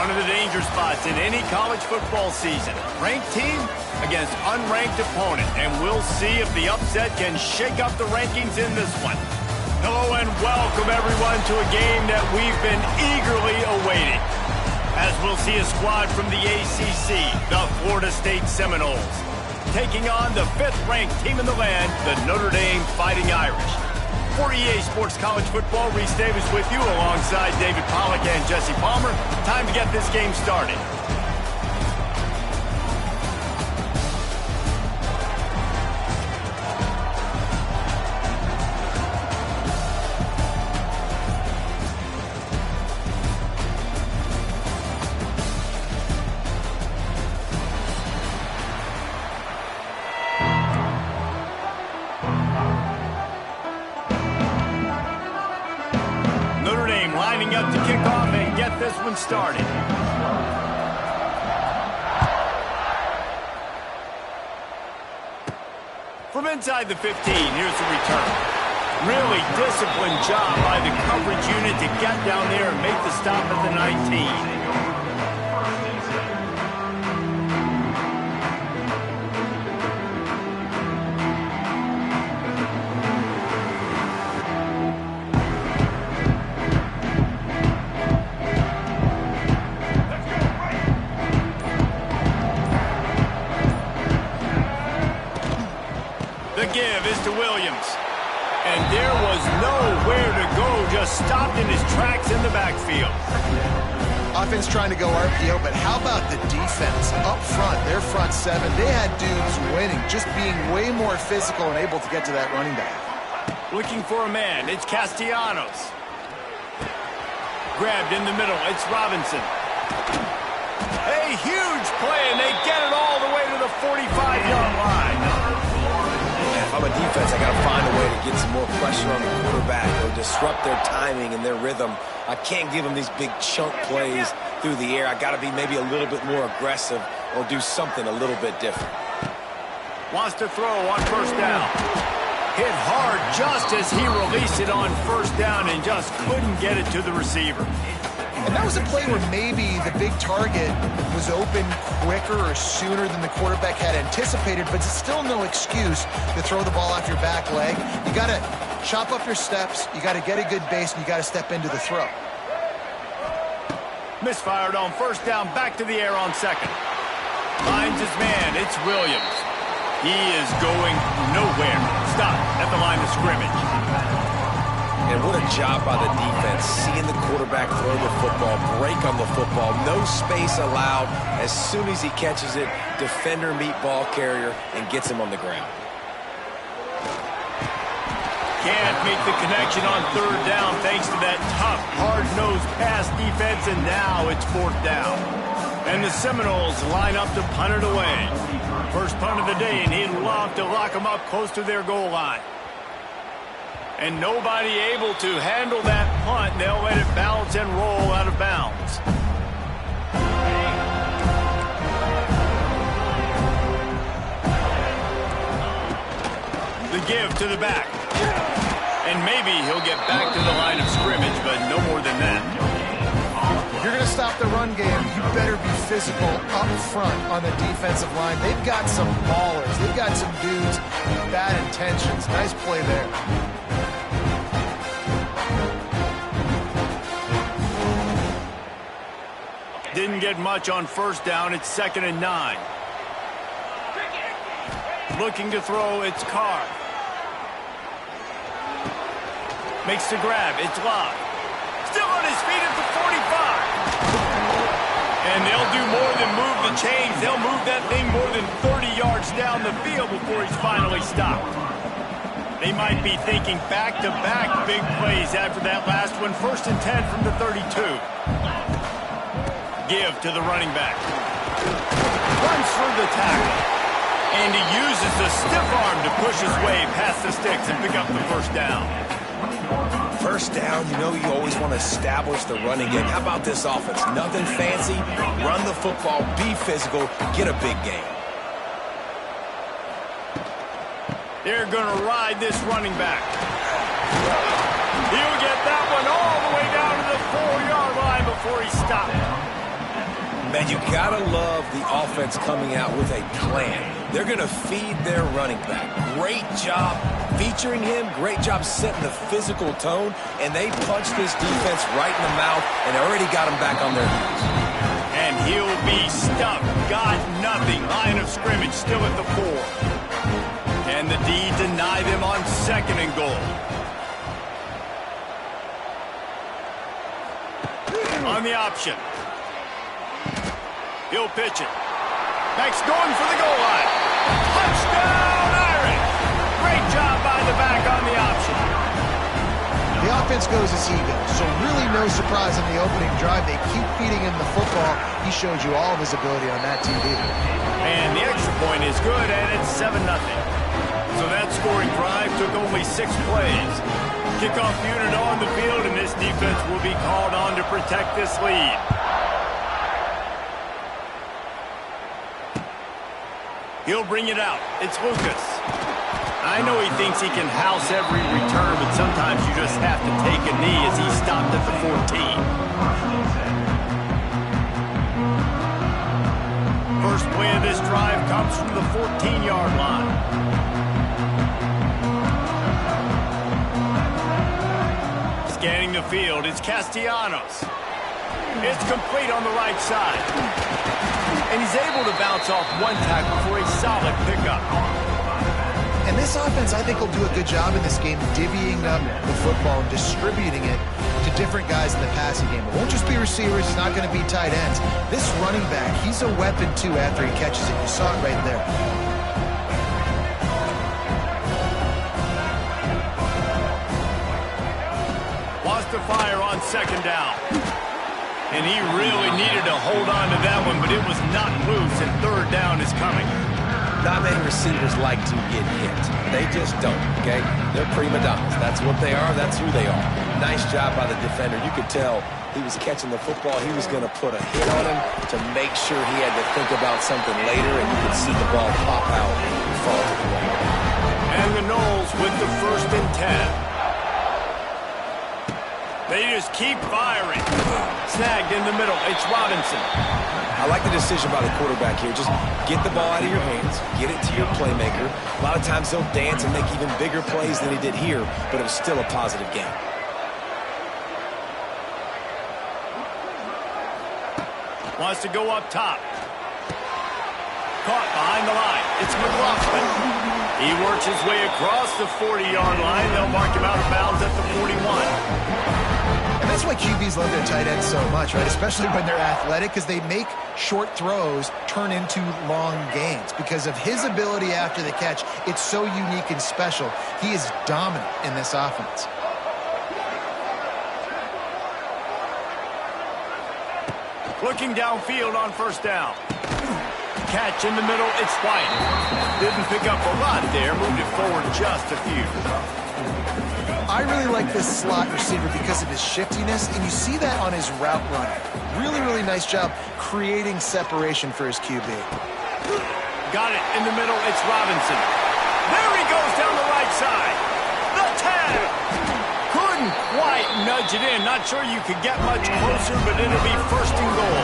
One of the danger spots in any college football season. Ranked team against unranked opponent. And we'll see if the upset can shake up the rankings in this one. Hello and welcome everyone to a game that we've been eagerly awaiting. As we'll see a squad from the ACC, the Florida State Seminoles, taking on the 5th-ranked team in the land, the Notre Dame Fighting Irish. For EA Sports College Football, Reese Davis with you alongside David Pollack and Jesse Palmer. Time to get this game started. Lining up to kick off and get this one started. From inside the 15, here's the return. Really disciplined job by the coverage unit to get down there and make the stop at the 19. Give is to Williams. And there was nowhere to go, just stopped in his tracks in the backfield. Offense trying to go RPO, but how about the defense up front, their front seven? They had dudes winning, just being way more physical and able to get to that running back. Looking for a man, it's Castellanos. Grabbed in the middle, it's Robinson. A huge play, and they get it all the way to the 45-yard line. If I'm a defense, I got to find a way to get some more pressure on the quarterback or disrupt their timing and their rhythm. I can't give them these big chunk plays through the air. I got to be maybe a little bit more aggressive or do something a little bit different. Wants to throw on first down. Hit hard just as he released it on first down and just couldn't get it to the receiver. And that was a play where maybe the big target was open quicker or sooner than the quarterback had anticipated, but it's still no excuse to throw the ball off your back leg. You got to chop up your steps, you got to get a good base, and you got to step into the throw. Misfired on first down, back to the air on second. Finds his man, it's Williams. He is going nowhere. Stop at the line of scrimmage. And what a job by the defense, seeing the quarterback throw the football, break on the football, no space allowed. As soon as he catches it, defender meet ball carrier and gets him on the ground. Can't make the connection on third down thanks to that tough, hard-nosed pass defense, and now it's fourth down. And the Seminoles line up to punt it away. First punt of the day, and he'd love to lock them up close to their goal line. And nobody able to handle that punt. They'll let it bounce and roll out of bounds. The give to the back. And maybe he'll get back to the line of scrimmage, but no more than that. If you're going to stop the run game, you better be physical up front on the defensive line. They've got some ballers. They've got some dudes with bad intentions. Nice play there. Didn't get much on first down. It's 2nd and 9. Looking to throw, it's Carr. Makes the grab, it's Love. Still on his feet at the 45. And they'll do more than move the chains. They'll move that thing more than 30 yards down the field before he's finally stopped. They might be thinking back-to-back big plays after that last one. 1st and 10 from the 32. Give to the running back. Runs through the tackle. And he uses the stiff arm to push his way past the sticks and pick up the first down. First down, you know you always want to establish the running game. How about this offense? Nothing fancy. Run the football, be physical, get a big game. They're going to ride this running back. He'll get that one all the way down to the 4-yard line before he stopped. Man, you gotta love the offense coming out with a plan. They're gonna feed their running back. Great job featuring him. Great job setting the physical tone. And they punched this defense right in the mouth and already got them back on their heels. And he'll be stuck. Got nothing. Line of scrimmage still at the 4. And the D deny them on 2nd and goal. On the option. He'll pitch it. Next, going for the goal line. Touchdown, Irish! Great job by the back on the option. The offense goes as he goes, so really no surprise on the opening drive. They keep feeding him the football. He showed you all of his ability on that TV. And the extra point is good, and it's 7-0. So that scoring drive took only 6 plays. Kickoff unit on the field, and this defense will be called on to protect this lead. He'll bring it out. It's Lucas. I know he thinks he can house every return, but sometimes you just have to take a knee as he stopped at the 14. First play of this drive comes from the 14-yard line. Scanning the field, it's Castellanos. It's complete on the right side. And he's able to bounce off one tackle for a solid pickup. And this offense, I think, will do a good job in this game divvying up the football and distributing it to different guys in the passing game. It won't just be receivers. It's not going to be tight ends. This running back, he's a weapon, too, after he catches it. You saw it right there. Wants to fire on 2nd down. And he really needed to hold on to that one, but it was not loose, and 3rd down is coming. Not many receivers like to get hit. They just don't, okay? They're prima donnas. That's what they are. That's who they are. Nice job by the defender. You could tell he was catching the football. He was going to put a hit on him to make sure he had to think about something later, and you could see the ball pop out and fall to the ground. And the Knowles with the 1st and 10. They just keep firing. Snagged in the middle. It's Robinson. I like the decision by the quarterback here. Just get the ball out of your hands. Get it to your playmaker. A lot of times he'll dance and make even bigger plays than he did here, but it was still a positive game. Wants to go up top. Caught behind the line. It's McLaughlin. He works his way across the 40-yard line. They'll mark him out of bounds at the 41. And that's why QBs love their tight ends so much, right? Especially when they're athletic, because they make short throws turn into long gains. Because of his ability after the catch, it's so unique and special. He is dominant in this offense. Looking downfield on 1st down. Catch in the middle, it's White. Didn't pick up a lot there, moved it forward just a few. I really like this slot receiver because of his shiftiness, and you see that on his route running. Really, really nice job creating separation for his QB. Got it in the middle, it's Robinson. There he goes down the right side. The tag! Couldn't quite nudge it in. Not sure you could get much closer, but it'll be 1st and goal.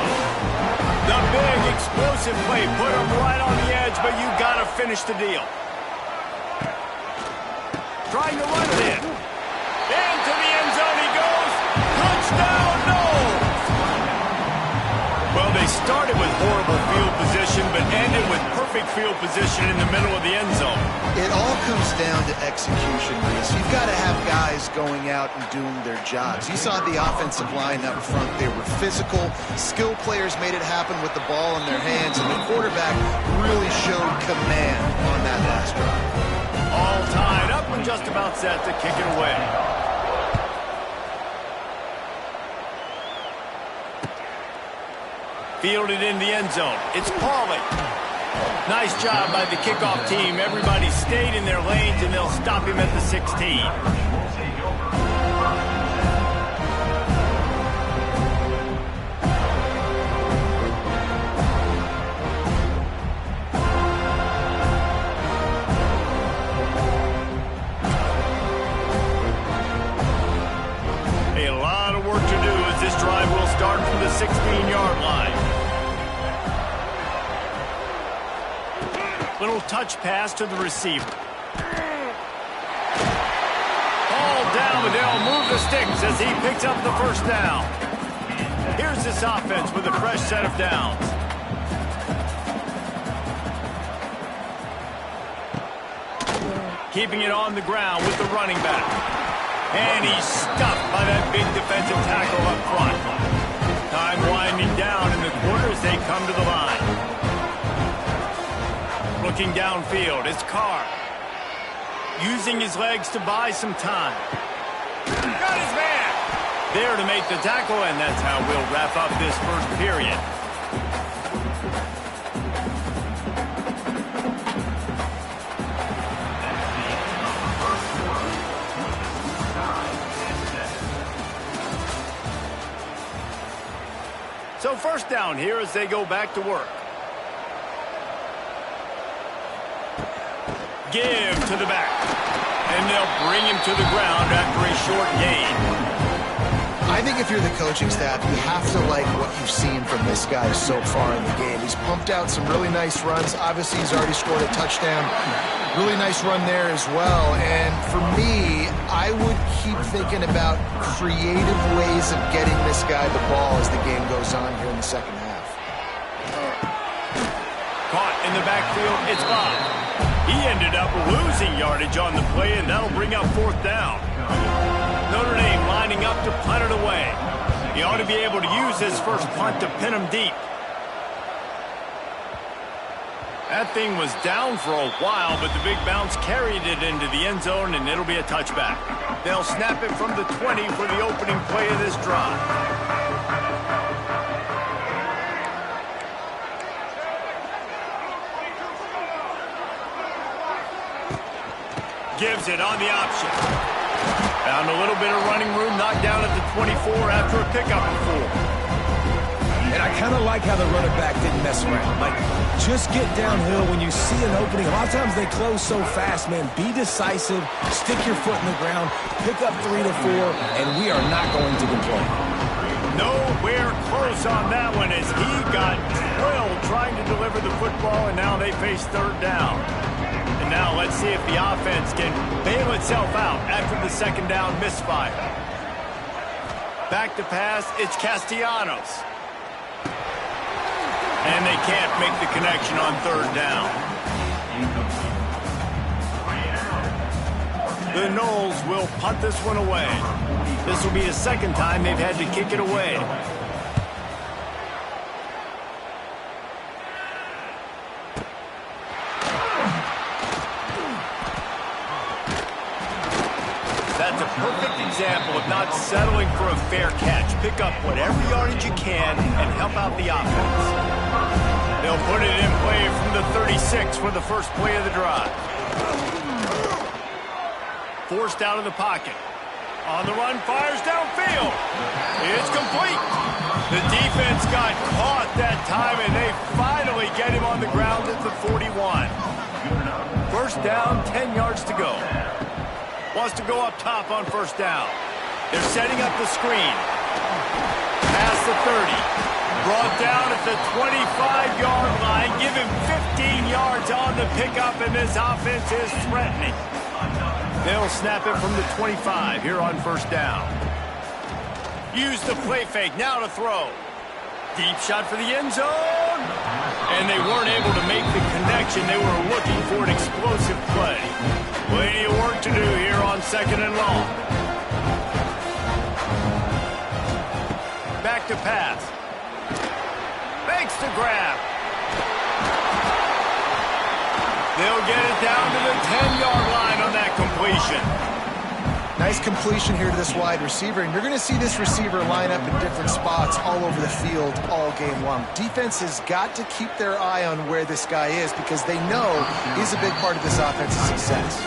The big explosive play put him right on the edge, but you got to finish the deal. Trying to run it in. Into the end zone he goes. Touchdown, Knowles! Well, they started with horrible field position, but ended with perfect field position in the middle of the end zone. It all comes down to execution, Reese. You've got to have guys going out and doing their jobs. You saw the offensive line up front. They were physical. Skill players made it happen with the ball in their hands, and the quarterback really showed command on that last drive. All tied up and just about set to kick it away. Fielded in the end zone. It's Pauly. Nice job by the kickoff team. Everybody stayed in their lanes, and they'll stop him at the 16. A lot of work to do as this drive will start from the 16-yard line. Little touch pass to the receiver. Ball down, but they'll move the sticks as he picks up the first down. Here's this offense with a fresh set of downs. Keeping it on the ground with the running back. And he's stuffed by that big defensive tackle up front. Time winding down in the quarter as they come to the line. Looking downfield, it's Carr. Using his legs to buy some time. Got his man! There to make the tackle, and that's how we'll wrap up this first period. So first down here as they go back to work. Give to the back. And they'll bring him to the ground after a short gain. I think if you're the coaching staff, you have to like what you've seen from this guy so far in the game. He's pumped out some really nice runs. Obviously, he's already scored a touchdown. Really nice run there as well. And for me, I would keep thinking about creative ways of getting this guy the ball as the game goes on here in the second half. Caught in the backfield, it's Bob. He ended up losing yardage on the play, and that'll bring up fourth down. Notre Dame lining up to punt it away. He ought to be able to use his first punt to pin him deep. That thing was down for a while, but the big bounce carried it into the end zone, and it'll be a touchback. They'll snap it from the 20 for the opening play of this drive. Gives it on the option. Found a little bit of running room, knocked down at the 24 after a pickup of 4. And I kind of like how the running back didn't mess around. Like, just get downhill when you see an opening. A lot of times they close so fast, man. Be decisive, stick your foot in the ground, pick up 3 to 4, and we are not going to complain. Nowhere close on that one as he got drilled trying to deliver the football, and now they face third down. And now let's see if the offense can bail itself out after the second down misfire. Back to pass, it's Castellanos. And they can't make the connection on third down. The Noles will punt this one away. This will be the second time they've had to kick it away. That's a perfect example of not settling for a fair catch. Pick up whatever yardage you can and help out the offense. They'll put it in play from the 36 for the first play of the drive. Forced out of the pocket. On the run, fires downfield. It's complete. The defense got caught that time, and they finally get him on the ground at the 41. First down, 10 yards to go. Wants to go up top on first down. They're setting up the screen. Past the 30. Brought down at the 25-yard line. Give him 15 yards on the pickup, and this offense is threatening. They'll snap it from the 25 here on first down. Use the play fake now to throw. Deep shot for the end zone. And they weren't able to make the connection. They were looking for an explosive play. Plenty of work to do here on second and long. Back to pass. Fakes the grab. They'll get it down to the 10-yard line on that completion. Nice completion here to this wide receiver, and you're going to see this receiver line up in different spots all over the field all game long. Defense has got to keep their eye on where this guy is because they know he's a big part of this offense's success.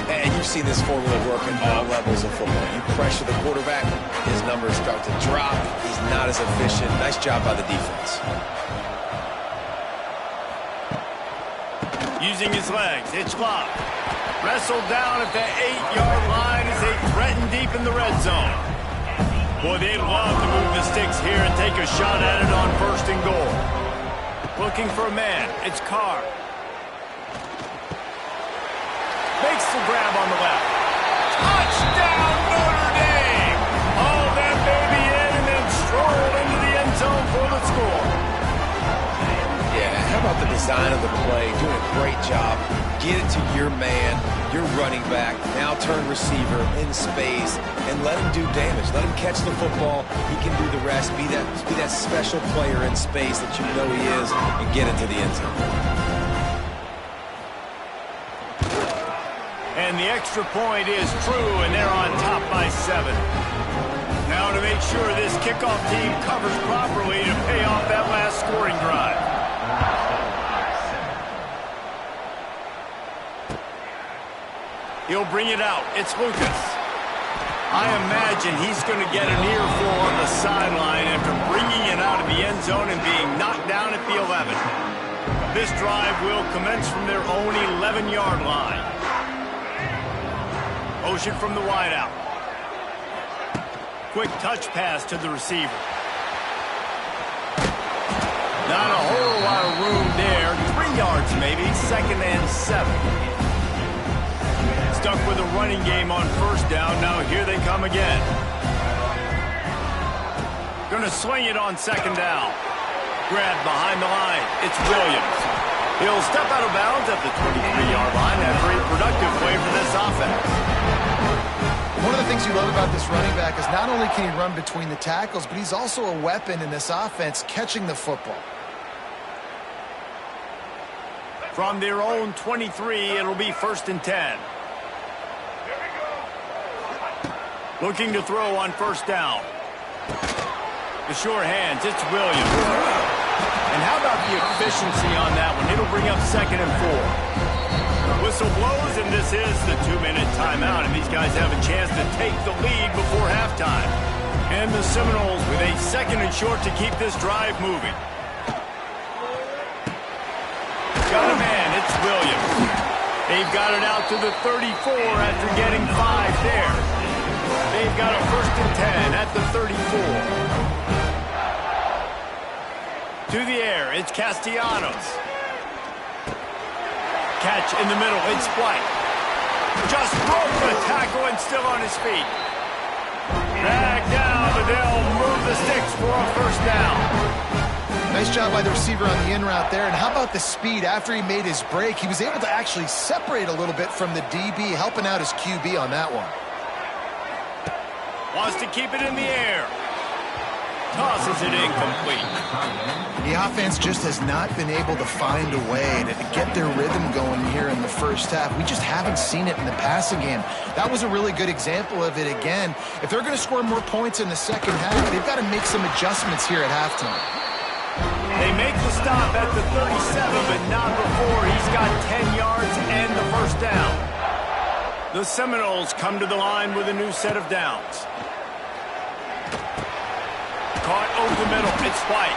And you've seen this formula work at all levels of football. You pressure the quarterback, his numbers start to drop. He's not as efficient. Nice job by the defense. Using his legs, it's Love. Wrestled down at the 8-yard line as they threaten deep in the red zone. Boy, they'd love to move the sticks here and take a shot at it on first and goal. Looking for a man, it's Carr. Muscle grab on the left. Touchdown, Notre Dame! Haul that baby in and then stroll into the end zone for the score. Yeah, how about the design of the play? Doing a great job. Get it to your man, your running back, now turn receiver in space, and let him do damage. Let him catch the football. He can do the rest. Be that special player in space that you know he is, and get into the end zone. And the extra point is true, and they're on top by 7. Now to make sure this kickoff team covers properly to pay off that last scoring drive. He'll bring it out. It's Lucas. I imagine he's going to get an earful on the sideline after bringing it out of the end zone and being knocked down at the 11. This drive will commence from their own 11-yard line. Motion from the wideout. Quick touch pass to the receiver. Not a whole lot of room there. 3 yards maybe. 2nd and 7. Stuck with a running game on 1st down. Now here they come again. Going to swing it on 2nd down. Grab behind the line. It's Williams. He'll step out of bounds at the 23-yard line after a productive play for this offense. One of the things you love about this running back is not only can he run between the tackles, but he's also a weapon in this offense catching the football. From their own 23, it'll be 1st and 10. Looking to throw on 1st down. The sure hands, it's Williams. And how about the efficiency on that one? It'll bring up 2nd and 4. Whistle blows, and this is the 2-minute timeout, and these guys have a chance to take the lead before halftime. And the Seminoles with a 2nd and short to keep this drive moving. Got a man, it's Williams. They've got it out to the 34 after getting 5 there. They've got a 1st and 10 at the 34. To the air, it's Castellanos. Catch in the middle, it's White. Just broke the tackle and still on his feet. Back down, but they'll move the sticks for a 1st down. Nice job by the receiver on the in route there. And how about the speed? After he made his break, he was able to actually separate a little bit from the DB, helping out his QB on that one. Wants to keep it in the air. Tosses it incomplete. The offense just has not been able to find a way to get their rhythm going here in the 1st half. We just haven't seen it in the passing game. That was a really good example of it again. If they're going to score more points in the 2nd half, they've got to make some adjustments here at halftime. They make the stop at the 37, but not before he's got 10 yards and the 1st down. The Seminoles come to the line with a new set of downs. Caught over the middle. It's White.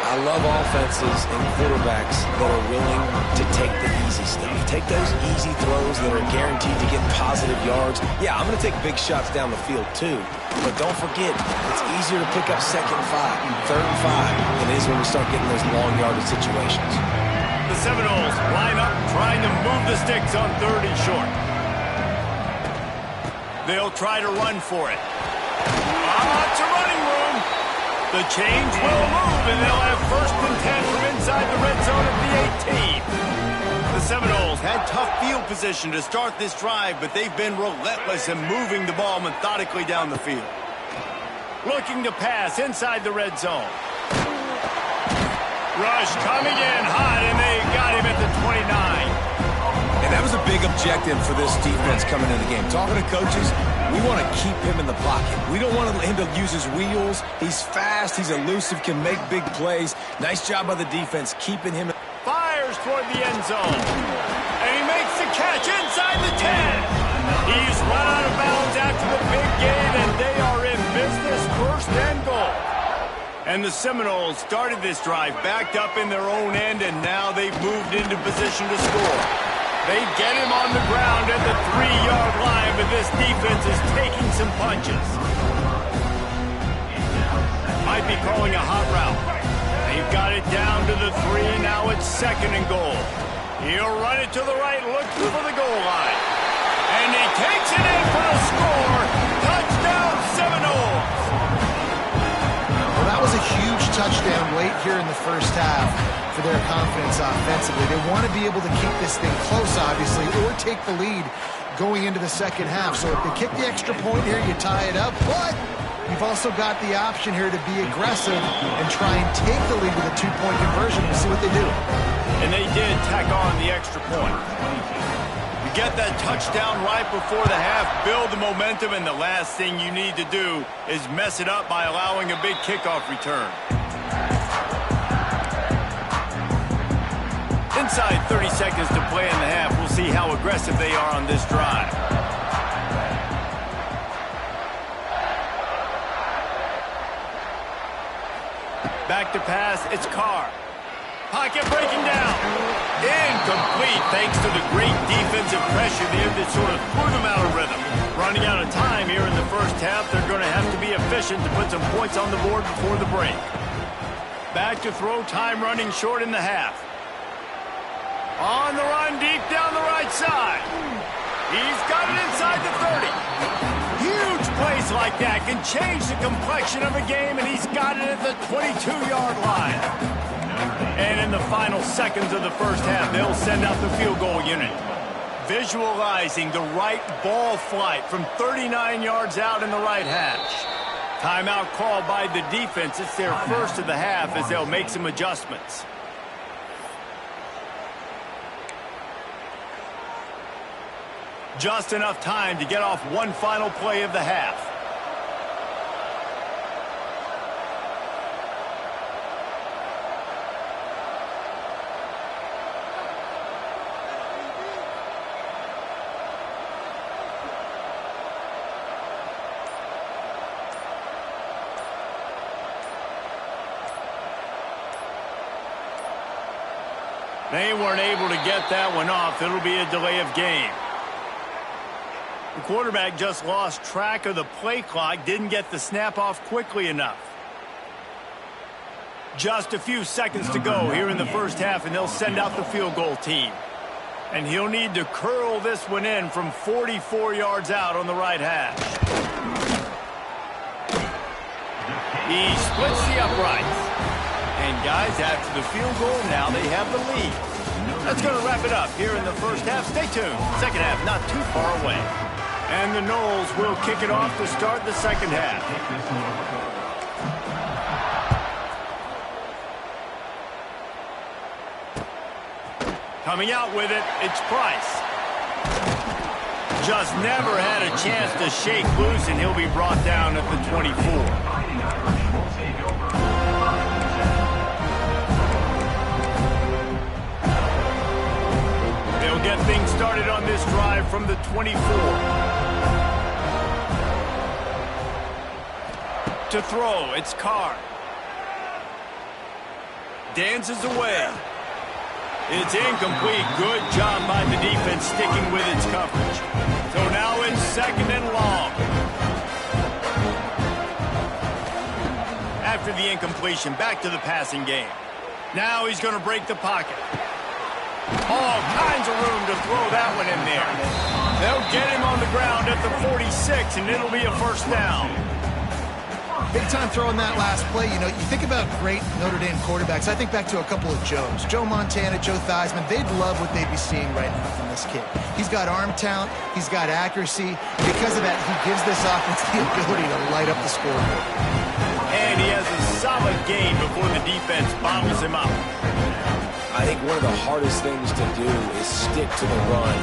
I love offenses and quarterbacks that are willing to take the easy stuff. Take those easy throws that are guaranteed to get positive yards. Yeah, I'm going to take big shots down the field too. But don't forget, it's easier to pick up 2nd and 5, 3rd and 5 than it is when we start getting those long yardage situations. The Seminoles line up trying to move the sticks on 3rd and short. They'll try to run for it. It's a running room. The change will move, and they'll have 1st and 10 from inside the red zone of the 18. The Seminoles had tough field position to start this drive, but they've been relentless in moving the ball methodically down the field. Looking to pass inside the red zone. Rush coming in hot, and they got him at the 29. And that was a big objective for this defense coming into the game. Talking to coaches, we want to keep him in the pocket. We don't want him to use his wheels. He's fast. He's elusive, can make big plays. Nice job by the defense keeping him. Fires toward the end zone. And he makes the catch inside the 10. He's run out of bounds after the big gain, and they are in business, 1st and goal. And the Seminoles started this drive backed up in their own end, and now they've moved into position to score. They get him on the ground at the 3-yard line, but this defense is taking some punches. Might be calling a hot route. They've got it down to the 3. Now it's 2nd and goal. He'll run it to the right, looking for the goal line. And he takes it in for the score. Touchdown, Seminoles. Well, that was a huge touchdown late here in the first half for their confidence offensively. They want to be able to keep this thing close, obviously, or take the lead going into the second half. So if they kick the extra point here, you tie it up. But you've also got the option here to be aggressive and try and take the lead with a two-point conversion. We'll see what they do. And they did tack on the extra point. You get that touchdown right before the half, build the momentum, and the last thing you need to do is mess it up by allowing a big kickoff return. Inside 30 seconds to play in the half. We'll see how aggressive they are on this drive. Back to pass, it's Carr. Pocket breaking down. Incomplete thanks to the great defensive pressure there that sort of threw them out of rhythm. Running out of time here in the first half, they're going to have to be efficient to put some points on the board before the break. Back to throw, time running short in the half. On the run, deep down the right side. He's got it inside the 30. Huge plays like that can change the complexion of a game, and he's got it at the 22-yard line. And in the final seconds of the first half, they'll send out the field goal unit. Visualizing the right ball flight from 39 yards out in the right hash. Timeout called by the defense. It's their first of the half as they'll make some adjustments. Just enough time to get off one final play of the half. They weren't able to get that one off. It'll be a delay of game. The quarterback just lost track of the play clock, didn't get the snap off quickly enough. Just a few seconds to go here in the first half, and they'll send out the field goal team. And he'll need to curl this one in from 44 yards out on the right hash. He splits the uprights. And guys, after the field goal, now they have the lead. That's going to wrap it up here in the first half. Stay tuned. Second half not too far away. And the Noles will kick it off to start the second half. Coming out with it, it's Price. Just never had a chance to shake loose, and he'll be brought down at the 24. They'll get things started on this drive from the 24. To throw, it's Carr. Dances away. It's incomplete. Good job by the defense sticking with its coverage. So now it's second and long. After the incompletion, back to the passing game. Now he's going to break the pocket. All kinds of room to throw that one in there. They'll get him on the ground at the 46, and it'll be a first down. Big time throw in that last play. You know, you think about great Notre Dame quarterbacks. I think back to a couple of Joes. Joe Montana, Joe Theismann. They'd love what they'd be seeing right now from this kid. He's got arm talent. He's got accuracy. Because of that, he gives this offense the ability to light up the scoreboard. And he has a solid game before the defense bobbles him up. I think one of the hardest things to do is stick to the run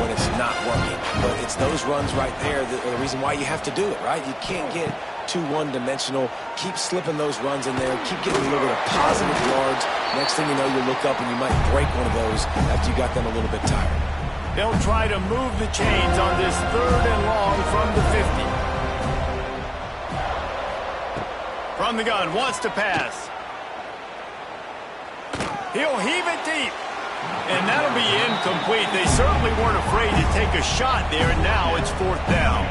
when it's not working. But it's those runs right there that are the reason why you have to do it, right? You can't get too one-dimensional. Keep slipping those runs in there. Keep getting a little bit of positive yards. Next thing you know, you look up and you might break one of those after you got them a little bit tired. They'll try to move the chains on this third and long from the 50. From the gun, wants to pass. He'll heave it deep. And that'll be incomplete. They certainly weren't afraid to take a shot there, and now it's fourth down.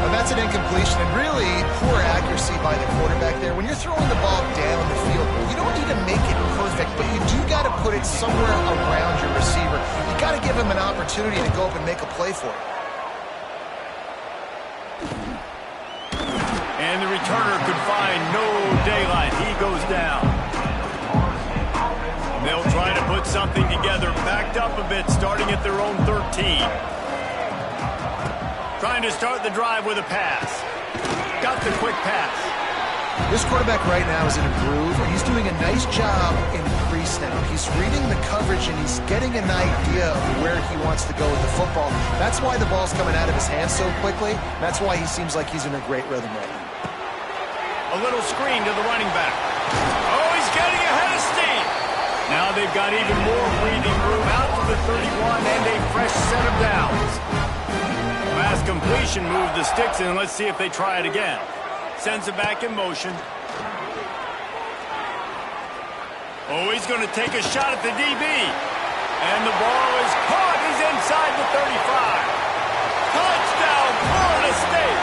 Well, that's an incompletion, and really poor accuracy by the quarterback there. When you're throwing the ball down the field, you don't need to make it perfect, but you do got to put it somewhere around your receiver. You got to give him an opportunity to go up and make a play for it. And the returner could find no daylight. He goes down. They'll try to put something together, backed up a bit, starting at their own 13. Trying to start the drive with a pass. Got the quick pass. This quarterback right now is in a groove, and he's doing a nice job in pre-snap. He's reading the coverage, and he's getting an idea of where he wants to go with the football. That's why the ball's coming out of his hands so quickly. That's why he seems like he's in a great rhythm right now. A little screen to the running back. Oh, he's getting ahead of steam. Now they've got even more breathing room out to the 31 and a fresh set of downs. Last completion moved the sticks in. Let's see if they try it again. Sends it back in motion. Oh, he's going to take a shot at the DB. And the ball is caught. He's inside the 35. Touchdown, Florida State.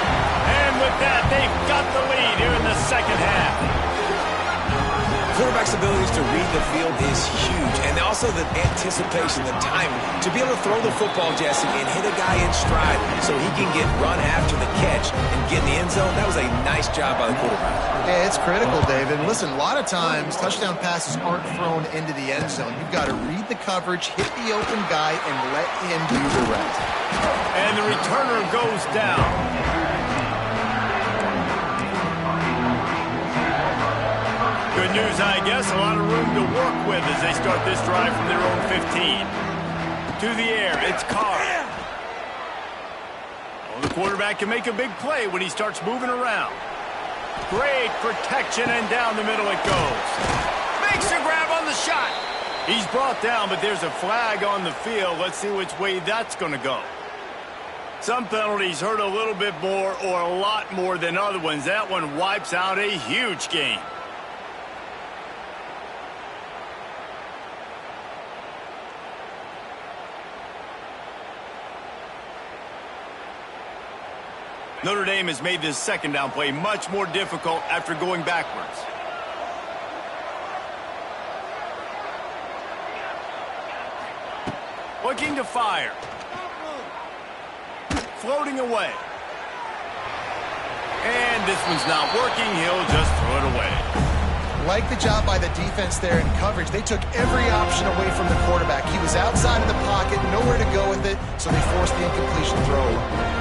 And with that, they've got the lead here in the second half. Quarterback's abilities to read the field is huge, and also the anticipation, the timing, to be able to throw the football, Jesse, and hit a guy in stride so he can get run after the catch and get in the end zone. That was a nice job by the quarterback. Yeah, it's critical, David. Listen, a lot of times touchdown passes aren't thrown into the end zone. You've got to read the coverage, hit the open guy, and let him do the rest. And the returner goes down. Good news, I guess. A lot of room to work with as they start this drive from their own 15. To the air, it's Carr. Well, the quarterback can make a big play when he starts moving around. Great protection, and down the middle it goes. Makes a grab on the shot. He's brought down, but there's a flag on the field. Let's see which way that's going to go. Some penalties hurt a little bit more or a lot more than other ones. That one wipes out a huge game. Notre Dame has made this second down play much more difficult after going backwards. Looking to fire. Floating away. And this one's not working. He'll just throw it away. Like the job by the defense there in coverage. They took every option away from the quarterback. He was outside of the pocket, nowhere to go with it, so they forced the incompletion throw away.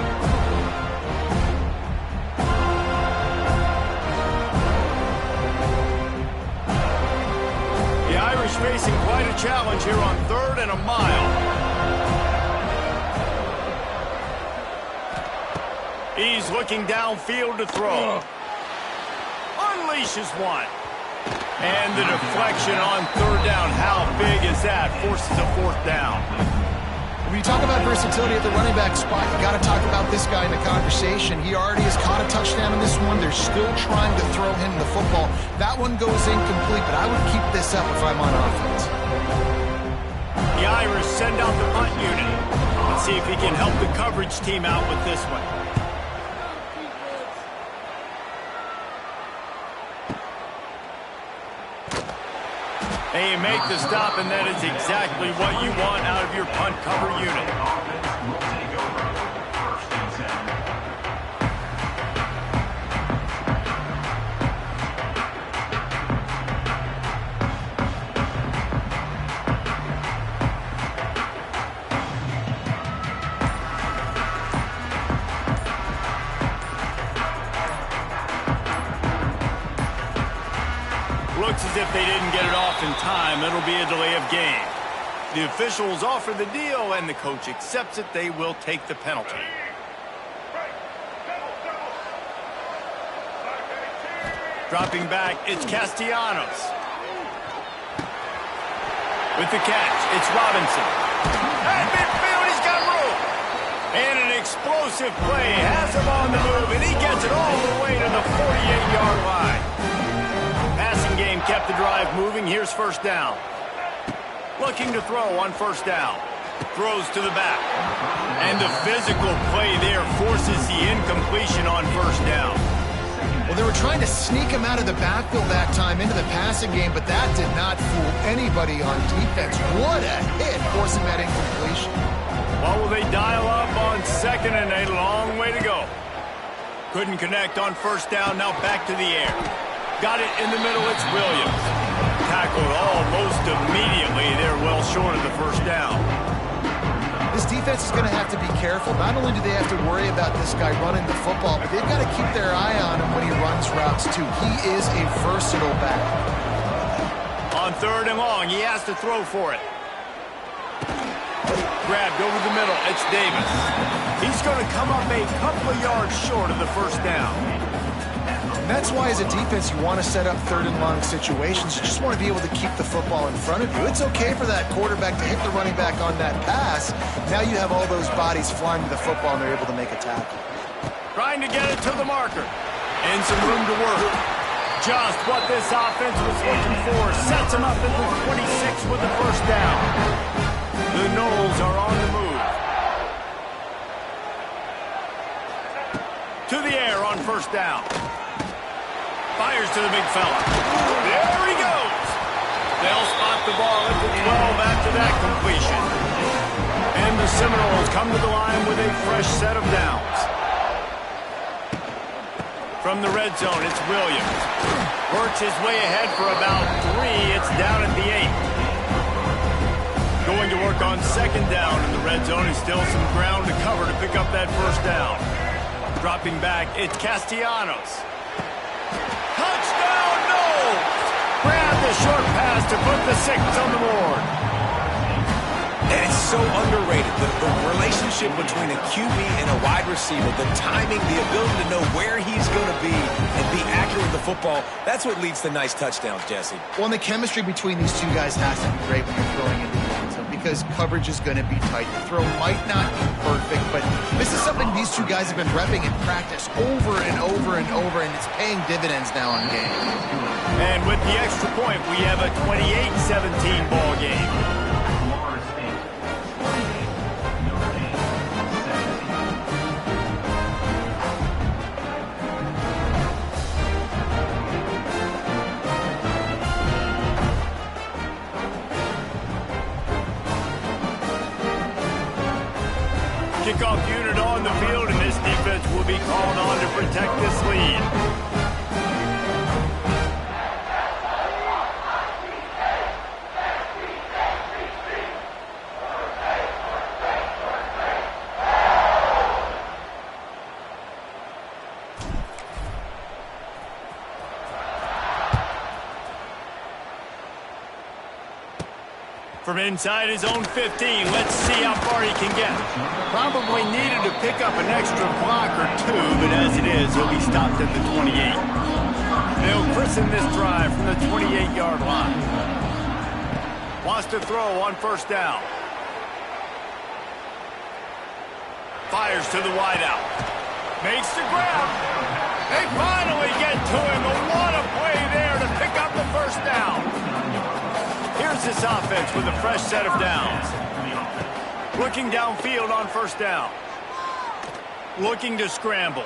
Facing quite a challenge here on 3rd and a mile. He's looking downfield to throw. Unleashes one. And the deflection on 3rd down. How big is that? Forces a 4th down. When you talk about versatility at the running back spot, you got to talk about this guy in the conversation. He already has caught a touchdown in this one. They're still trying to throw him the football. That one goes incomplete, but I would keep this up if I'm on offense. The Irish send out the punt unit. Let's see if he can help the coverage team out with this one. They make the stop, and that is exactly what you want out of your punt cover unit. Looks as if they didn't get it off in time. It'll be a delay of game. The officials offer the deal, and the coach accepts it. They will take the penalty. Dropping back, it's Castellanos. With the catch, it's Robinson. At midfield, he's got room. And an explosive play has him on the move, and he gets it all the way to the 48-yard line. Passing game kept the drive moving. Here's 1st down. Looking to throw on 1st down. Throws to the back. And the physical play there forces the incompletion on first down. Well, they were trying to sneak him out of the backfield that time into the passing game, but that did not fool anybody on defense. What a hit, forcing that incompletion. Well, will they dial up on second and a long way to go? Couldn't connect on first down, now back to the air. Got it in the middle, it's Williams. Tackled almost immediately. They're well short of the first down. This defense is going to have to be careful. Not only do they have to worry about this guy running the football, but they've got to keep their eye on him when he runs routes too. He is a versatile back. On third and long, he has to throw for it. Grabbed over the middle, it's Davis. He's going to come up a couple of yards short of the first down. And that's why, as a defense, you want to set up third and long situations. You just want to be able to keep the football in front of you. It's okay for that quarterback to hit the running back on that pass. Now you have all those bodies flying to the football, and they're able to make a tackle. Trying to get it to the marker. And some room to work. Just what this offense was looking for. Sets him up at the 26 with the first down. The Knowles are on the move. To the air on first down. Fires to the big fella. There he goes. They'll spot the ball at the 12 after that completion. And the Seminoles come to the line with a fresh set of downs. From the red zone, it's Williams. Works his way ahead for about 3. It's down at the 8. Going to work on second down in the red zone. And still some ground to cover to pick up that first down. Dropping back, it's Castellanos. Touchdown, Knowles! Grab the short pass to put the 6 on the board. And it's so underrated, the relationship between a QB and a wide receiver, the timing, the ability to know where he's going to be and be accurate with the football, that's what leads to nice touchdowns, Jesse. Well, and the chemistry between these two guys has to be great when you're throwing into the end zone because coverage is going to be tight. The throw might not be perfect, but this is something these two guys have been repping in practice over and over and over, and it's paying dividends now on game. And with the extra point, we have a 28-17 ball game. Kickoff unit on the field, and this defense will be called on to protect this lead. From inside his own 15, let's see how far he can get. Probably needed to pick up an extra block or 2, but as it is, he'll be stopped at the 28. They'll christen this drive from the 28-yard line. Wants to throw on first down. Fires to the wideout. Makes the grab. They finally get to him. What a play there to pick up the first down. Here's this offense with a fresh set of downs. Looking downfield on first down. Looking to scramble.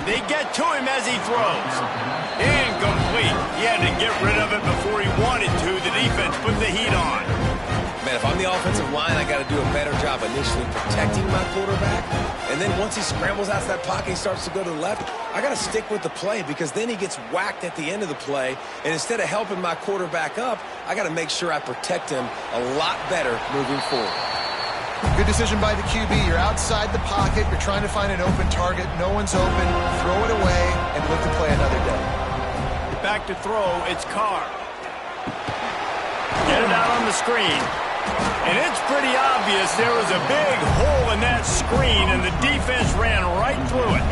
They get to him as he throws. Incomplete. He had to get rid of it before he wanted to. The defense put the heat on. Man, if I'm the offensive line, I got to do a better job initially protecting my quarterback. And then once he scrambles out of that pocket, he starts to go to the left, I got to stick with the play because then he gets whacked at the end of the play. And instead of helping my quarterback up, I got to make sure I protect him a lot better moving forward. Good decision by the QB. You're outside the pocket. You're trying to find an open target. No one's open. Throw it away and look to play another day. Back to throw. It's Carr. Get it out on the screen. And it's pretty obvious there was a big hole in that screen, and the defense ran right through it.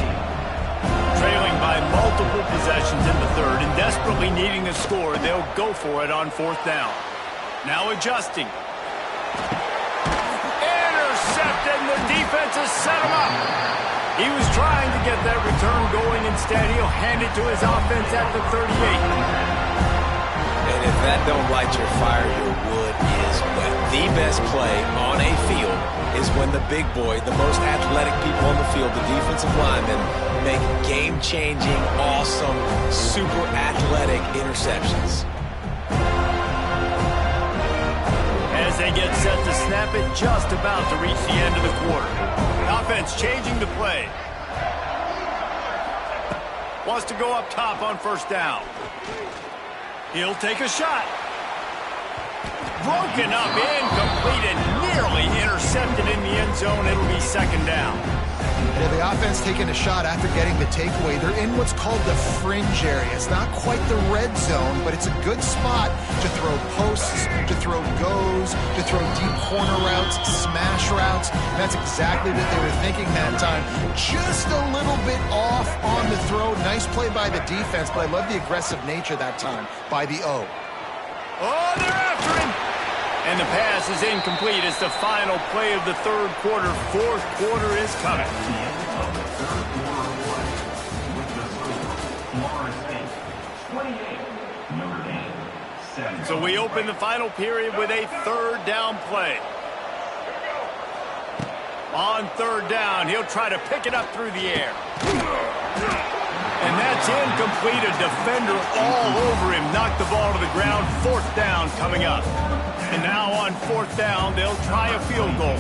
Trailing by multiple possessions in the third and desperately needing a score, they'll go for it on fourth down. Now adjusting. Intercepted, and the defense has set him up. He was trying to get that return going. Instead, he'll hand it to his offense at the 38. And if that don't light your fire, your wood is wet. The best play on a field is when the big boy, the most athletic people on the field, the defensive linemen, make game-changing, awesome, super athletic interceptions. As they get set to snap it, just about to reach the end of the quarter. Offense changing the play. Wants to go up top on first down. He'll take a shot. Broken up, incomplete, and nearly intercepted in the end zone. It'll be second down. Yeah, the offense taking a shot after getting the takeaway. They're in what's called the fringe area. It's not quite the red zone, but it's a good spot to throw posts, to throw goes, to throw deep corner routes, smash routes. And that's exactly what they were thinking that time. Just a little bit off on the throw. Nice play by the defense, but I love the aggressive nature that time by the O. Oh, they're after him. And the pass is incomplete. It's the final play of the third quarter. Fourth quarter is coming. So we open the final period with a third down play. On third down, he'll try to pick it up through the air. And that's incomplete. A defender all over him. Knocked the ball to the ground. Fourth down coming up. And now on fourth down, they'll try a field goal.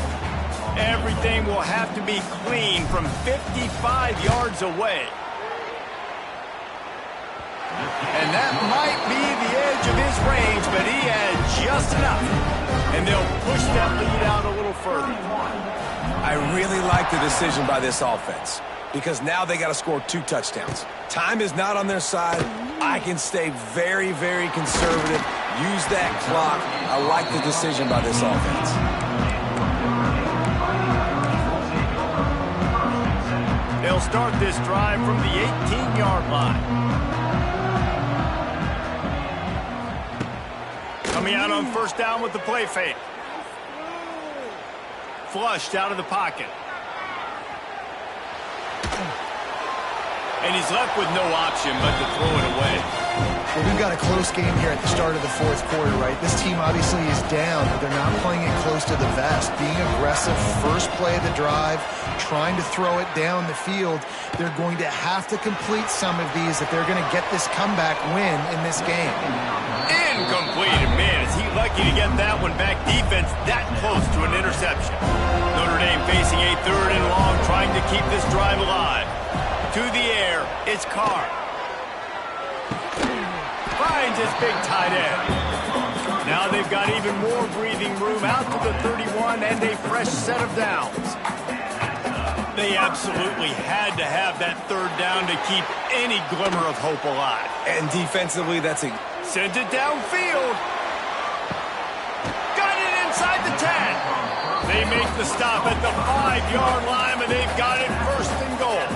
Everything will have to be clean from 55 yards away. And that might be the edge of his range, but he had just enough. And they'll push that lead out a little further. I really like the decision by this offense, because now they got to score 2 touchdowns. Time is not on their side. I can stay very, very conservative. Use that clock. I like the decision by this offense. They'll start this drive from the 18-yard line. Coming out on first down with the play fake. Flushed out of the pocket. And he's left with no option but to throw it away. Well, we've got a close game here at the start of the fourth quarter, right? This team obviously is down, but they're not playing it close to the vest. Being aggressive, first play of the drive, trying to throw it down the field. They're going to have to complete some of these if they're going to get this comeback win in this game. Incomplete. Man, is he lucky to get that one back. Defense that close to an interception. Notre Dame facing a third and long, trying to keep this drive alive. To the air, it's Carr. Finds his big tight end. Now they've got even more breathing room out to the 31 and a fresh set of downs. They absolutely had to have that third down to keep any glimmer of hope alive. And defensively, that's a... Sent it downfield. Got it inside the 10. They make the stop at the 5-yard line, and they've got it first and goal.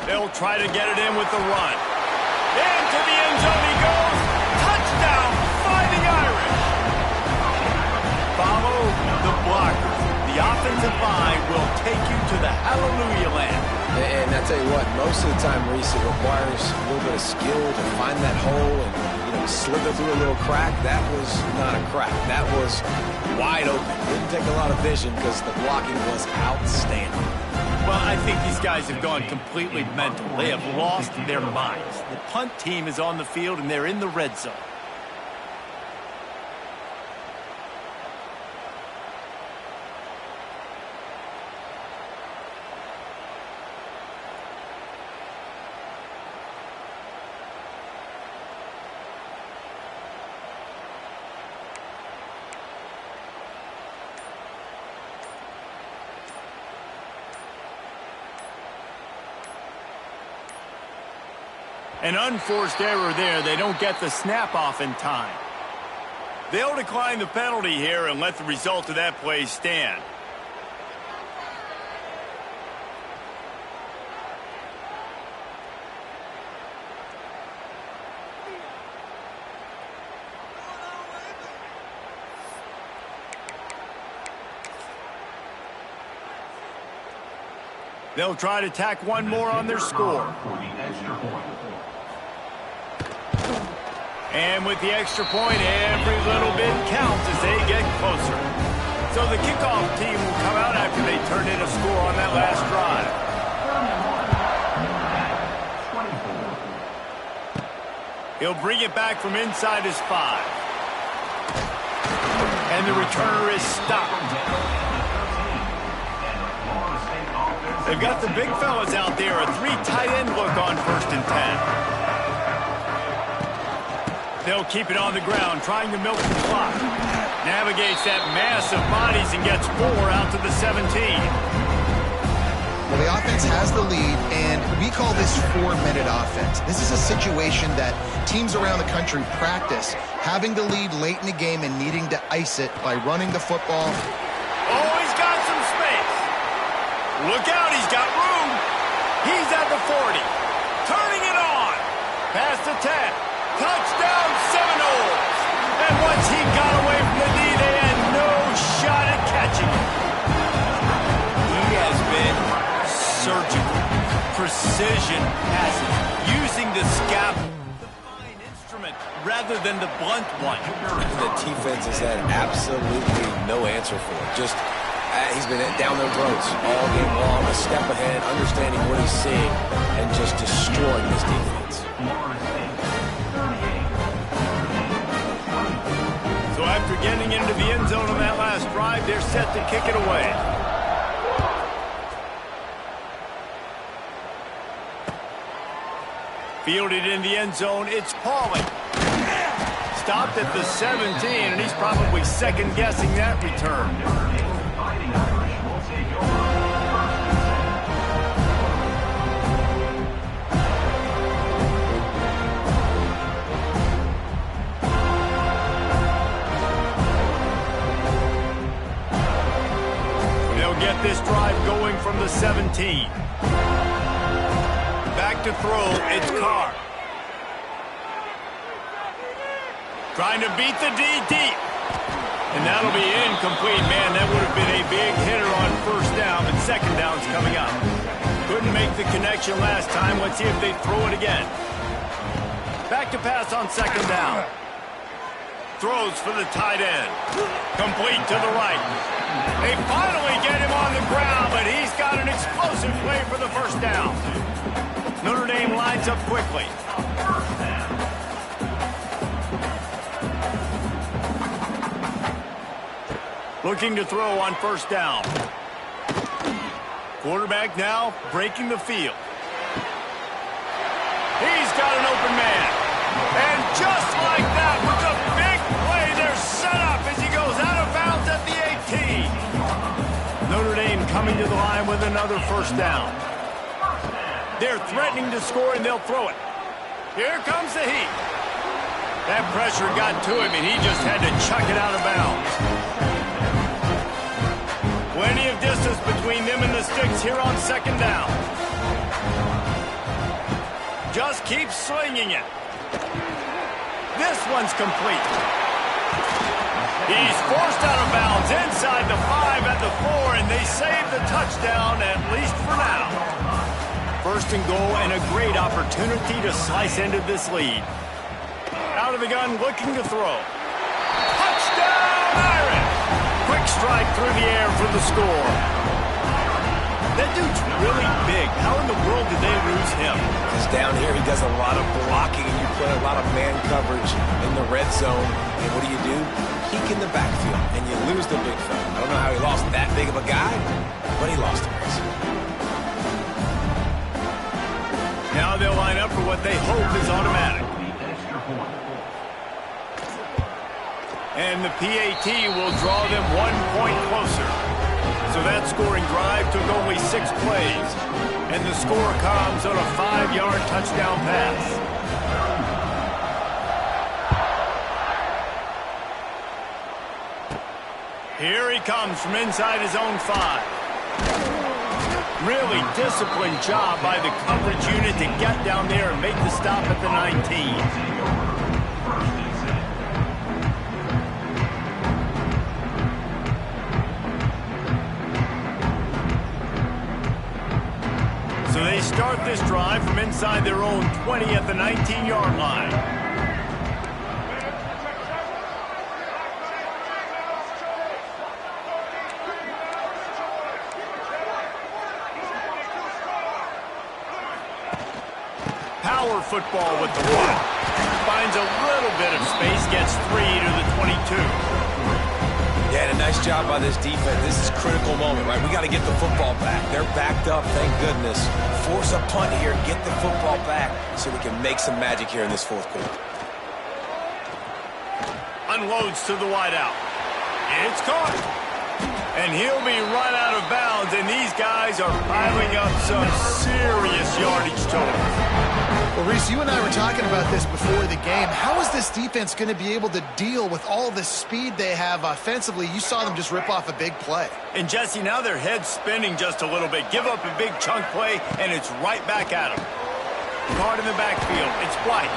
They'll try to get it in with the run. Into the end zone he goes. Touchdown, Fighting Irish. Follow the blockers. The offensive line will take you to the hallelujah land. And I tell you what, most of the time, Reese, it requires a little bit of skill to find that hole and, slither through a little crack. That was not a crack. That was wide open. Didn't take a lot of vision because the blocking was outstanding. Well, I think these guys have gone completely mental. They have lost their minds. The punt team is on the field, and they're in the red zone. An unforced error there. They don't get the snap off in time. They'll decline the penalty here and let the result of that play stand. They'll try to tack one more on their score. And with the extra point, every little bit counts as they get closer. So the kickoff team will come out after they turn in a score on that last drive. He'll bring it back from inside his 5. And the returner is stopped. They've got the big fellas out there, a 3 tight end look on 1st and 10. They'll keep it on the ground, trying to milk the clock. Navigates that mass of bodies and gets 4 out to the 17. Well, the offense has the lead, and we call this 4-minute offense. This is a situation that teams around the country practice, having the lead late in the game and needing to ice it by running the football. Oh, he's got some space. Look out, he's got room. He's at the 40. Turning it on. Past the 10. Touchdown Seminoles! And once he got away from the knee, they had no shot at catching him. He has been surgical, precision passing, using the scaffold, the fine instrument, rather than the blunt one. The defense has had absolutely no answer for it. Just, he's been down their throats all game long, a step ahead, understanding what he's seeing, and just destroying this defense. So after getting into the end zone on that last drive, they're set to kick it away. Fielded in the end zone, it's Pauling. Stopped at the 17, and he's probably second-guessing that return. Get this drive going from the 17. Back to throw, it's Carr. Trying to beat the D deep. And that'll be incomplete. Man, that would have been a big hitter on 1st down, but 2nd down's coming up. Couldn't make the connection last time. Let's see if they throw it again. Back to pass on 2nd down. Throws for the tight end. Complete to the right. They finally get him on the ground, but he's got an explosive play for the 1st down. Notre Dame lines up quickly. Looking to throw on 1st down. Quarterback now breaking the field. He's got an open man. And just like that, with a big play, they're set up as he goes out of bounds at the 18. Notre Dame coming to the line with another 1st down. They're threatening to score, and they'll throw it. Here comes the heat. That pressure got to him, and he just had to chuck it out of bounds. Plenty of distance between them and the sticks here on 2nd down. Just keep slinging it. This one's complete. He's forced out of bounds inside the 5 at the 4, and they save the touchdown, at least for now. 1st and goal, and a great opportunity to slice into this lead. Out of the gun, looking to throw. Touchdown, Irish! Quick strike through the air for the score. That dude's really big. How in the world did they lose him? Because down here, he does a lot of blocking, and you play a lot of man coverage in the red zone. And what do? Peek in the backfield, and you lose the big fella. I don't know how he lost that big of a guy, but he lost him. Now they'll line up for what they hope is automatic. And the PAT will draw them 1 point closer. So that scoring drive took only 6 plays. And the score comes on a 5-yard touchdown pass. Here he comes from inside his own 5. Really disciplined job by the coverage unit to get down there and make the stop at the 19. start this drive from inside their own 20 at the 19-yard line. Power football with the run. Finds a little bit of space, gets 3 to the 22. Yeah, and a nice job by this defense. This is a critical moment, right? We got to get the football back. They're backed up, thank goodness. Force a punt here, get the football back so we can make some magic here in this fourth quarter. Unloads to the wideout. It's caught. And he'll be run out of bounds, and these guys are piling up some serious yardage totals. Well, Reese, you and I were talking about this before the game. How is this defense going to be able to deal with all the speed they have offensively? You saw them just rip off a big play. And, Jesse, now their head's spinning just a little bit. Give up a big chunk play, and it's right back at them. Caught in the backfield. It's White.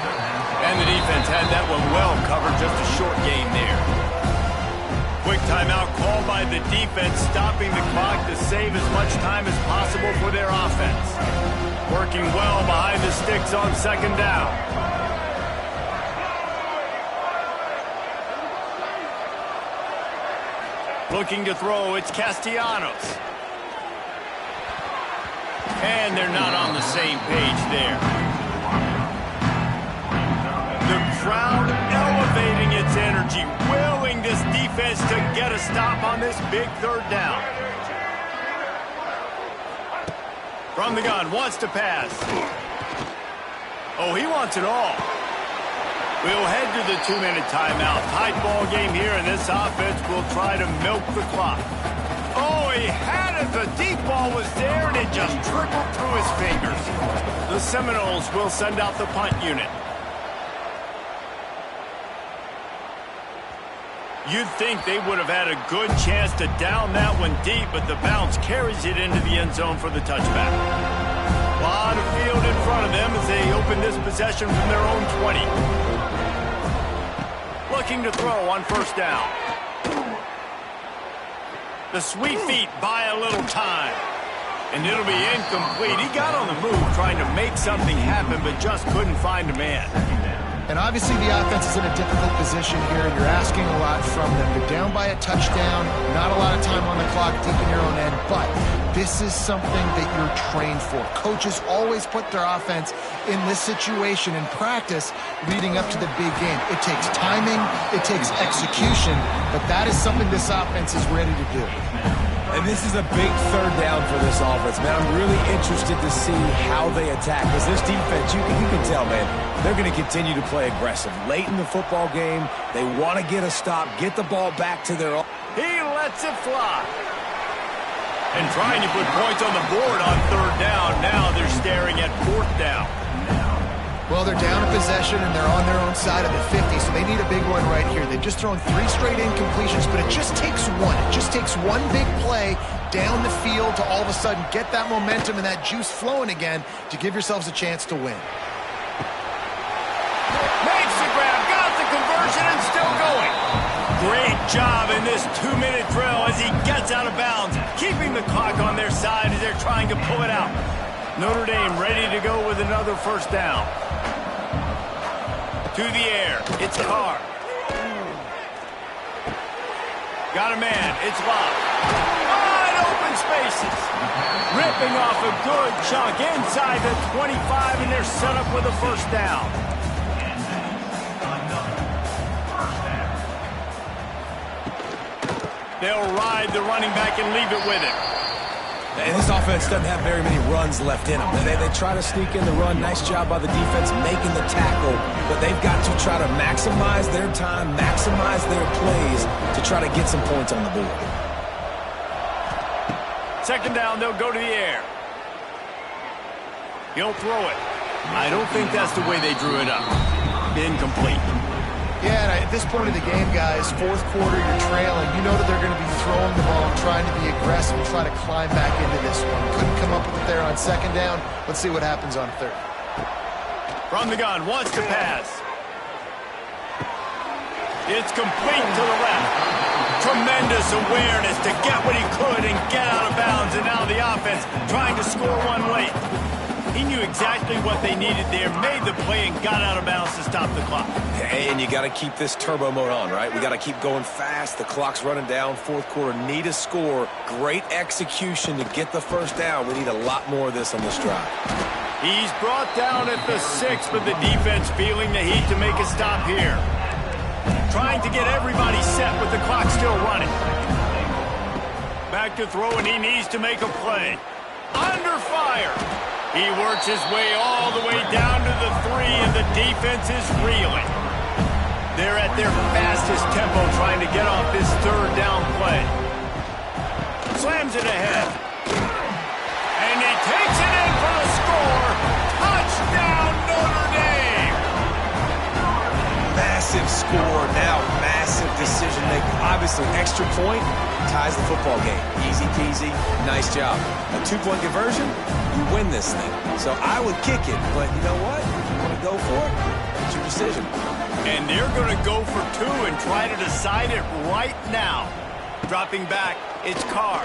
And the defense had that one well covered. Just a short game there. Quick timeout called by the defense, stopping the clock to save as much time as possible for their offense. Working well behind the sticks on second down. Looking to throw, it's Castellanos. And they're not on the same page there. The crowd elevating its energy, willing this defense to get a stop on this big third down. From the gun, wants to pass. Oh, he wants it all. We'll head to the 2-minute timeout. Tight ball game here, and this offense will try to milk the clock. Oh, he had it. The deep ball was there, and it just trickled through his fingers. The Seminoles will send out the punt unit. You'd think they would have had a good chance to down that one deep, but the bounce carries it into the end zone for the touchback. A lot of field in front of them as they open this possession from their own 20. Looking to throw on first down. The sweet feet buy a little time. And it'll be incomplete. He got on the move trying to make something happen, but just couldn't find a man. And obviously the offense is in a difficult position here, and you're asking a lot from them. They're down by a touchdown, not a lot of time on the clock, deep in your own end, but this is something that you're trained for. Coaches always put their offense in this situation in practice leading up to the big game. It takes timing, it takes execution, but that is something this offense is ready to do. And this is a big third down for this offense, man. I'm really interested to see how they attack. Because this defense, you can tell, man, they're going to continue to play aggressive. Late in the football game, they want to get a stop, get the ball back to their own. He lets it fly. And trying to put points on the board on third down. Now they're staring at fourth down. Well, they're down a possession, and they're on their own side of the 50, so they need a big one right here. They've just thrown 3 straight incompletions, but it just takes one. It just takes one big play down the field to all of a sudden get that momentum and that juice flowing again to give yourselves a chance to win. Makes the grab, got the conversion, and still going. Great job in this 2-minute drill as he gets out of bounds, keeping the clock on their side as they're trying to pull it out. Notre Dame ready to go with another first down. To the air, it's Carr. Got a man, it's locked. Wide open spaces. Ripping off a good chunk inside the 25, and they're set up with a first down. They'll ride the running back and leave it with him. And this offense doesn't have very many runs left in them. They try to sneak in the run. Nice job by the defense making the tackle. But they've got to try to maximize their time, maximize their plays to try to get some points on the board. Second down, they'll go to the air. He'll throw it. I don't think that's the way they drew it up. Incomplete. Yeah, and at this point of the game, guys, fourth quarter, you're trailing. You know that they're going to be throwing the ball and trying to be aggressive and try to climb back into this one. Couldn't come up with it there on second down. Let's see what happens on third. From the gun, wants to pass. It's complete to the left. Tremendous awareness to get what he could and get out of bounds. And now the offense trying to score one late. He knew exactly what they needed there, made the play, and got out of bounds to stop the clock. And you got to keep this turbo mode on, right? We got to keep going fast. The clock's running down. Fourth quarter, need a score. Great execution to get the first down. We need a lot more of this on this drive. He's brought down at the 6, but the defense feeling the heat to make a stop here. Trying to get everybody set with the clock still running. Back to throw, and he needs to make a play. Under fire. He works his way all the way down to the 3, and the defense is reeling. They're at their fastest tempo trying to get off this third down play. Slams it ahead. And he takes it in for the score. Touchdown, Notre Dame! Massive score now, massive decision making. Obviously, extra point ties the football game. Easy peasy, nice job. A 2-point conversion, you win this thing. So I would kick it, but you know what? You want to go for it? It's your decision. And they're going to go for 2 and try to decide it right now. Dropping back, it's Carr.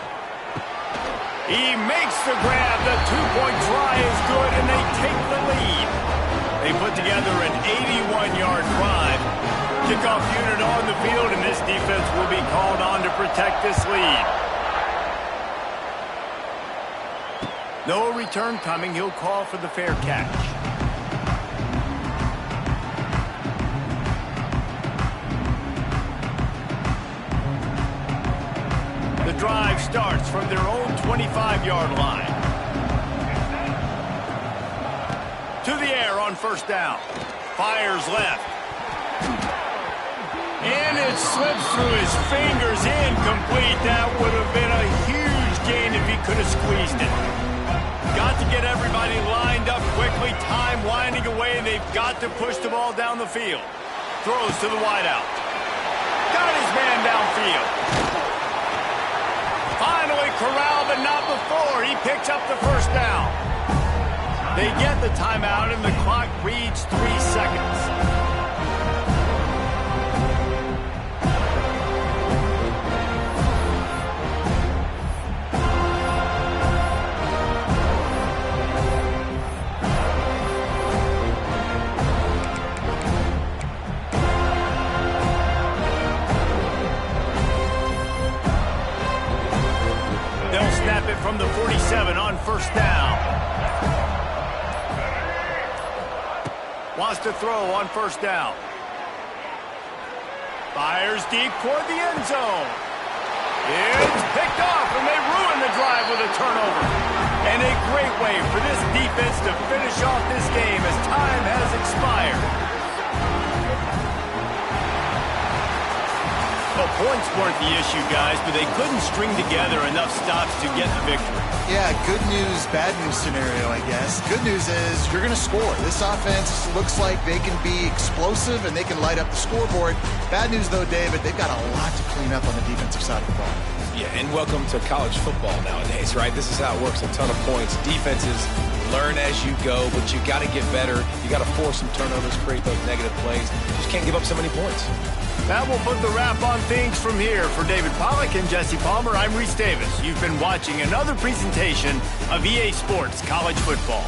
He makes the grab. The 2-point try is good, and they take the lead. They put together an 81-yard drive. Kickoff unit on the field, and this defense will be called on to protect this lead. No return coming. He'll call for the fair catch. The drive starts from their own 25-yard line. To the air on first down. Fires left. And it slips through his fingers, incomplete. That would have been a huge gain if he could have squeezed it. Got to get everybody lined up quickly. Time winding away, and they've got to push the ball down the field. Throws to the wideout. Got his man downfield. Finally corralled, but not before. He picks up the first down. They get the timeout, and the clock reads 3 seconds. They'll snap it from the 47 on first down. Wants to throw on first down. Fires deep toward the end zone. It's picked off, and they ruin the drive with a turnover. And a great way for this defense to finish off this game as time has expired. The points weren't the issue, guys, but they couldn't string together enough stops to get the victory. Yeah, good news, bad news scenario, I guess. Good news is you're going to score. This offense looks like they can be explosive and they can light up the scoreboard. Bad news, though, David, they've got a lot to clean up on the defensive side of the ball. Yeah, and welcome to college football nowadays, right? This is how it works. A ton of points. Defenses learn as you go, but you got to get better. You got to force some turnovers, create those negative plays. Just can't give up so many points. That will put the wrap on things from here. For David Pollack and Jesse Palmer, I'm Reese Davis. You've been watching another presentation of EA Sports College Football.